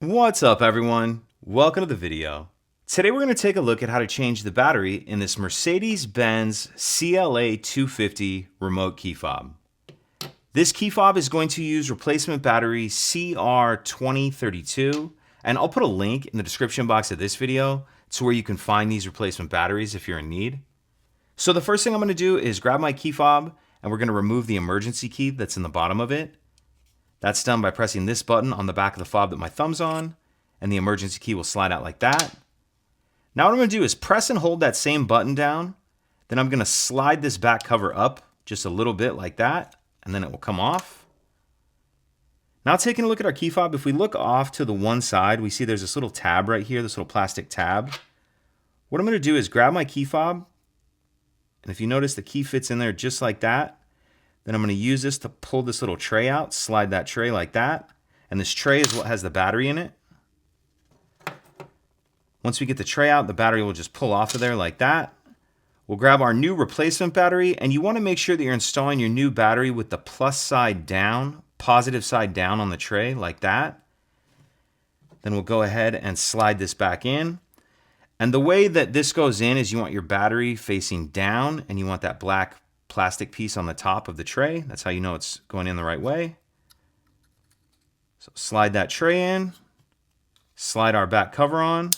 What's up everyone? Welcome to the video. Today we're going to take a look at how to change the battery in this Mercedes-Benz CLA 250 remote key fob. This key fob is going to use replacement battery CR2032, and I'll put a link in the description box of this video to where you can find these replacement batteries if you're in need. So the first thing I'm going to do is grab my key fob and we're going to remove the emergency key that's in the bottom of it. That's done by pressing this button on the back of the fob that my thumb's on, and the emergency key will slide out like that. Now what I'm going to do is press and hold that same button down. Then I'm going to slide this back cover up just a little bit like that, and then it will come off. Now taking a look at our key fob, if we look off to the one side, we see there's this little tab right here, this little plastic tab. What I'm going to do is grab my key fob, and if you notice the key fits in there just like that. Then I'm going to use this to pull this little tray out, slide that tray like that. And this tray is what has the battery in it. Once we get the tray out, the battery will just pull off of there like that. We'll grab our new replacement battery, and you want to make sure that you're installing your new battery with the plus side down, positive side down on the tray like that. Then we'll go ahead and slide this back in. And the way that this goes in is you want your battery facing down, and you want that black plastic piece on the top of the tray. That's how you know it's going in the right way. So slide that tray in, slide our back cover on,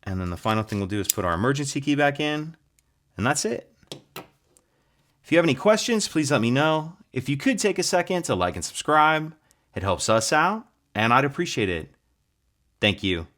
and then the final thing we'll do is put our emergency key back in, and that's it. If you have any questions, please let me know. If you could take a second to like and subscribe, it helps us out, and I'd appreciate it. Thank you.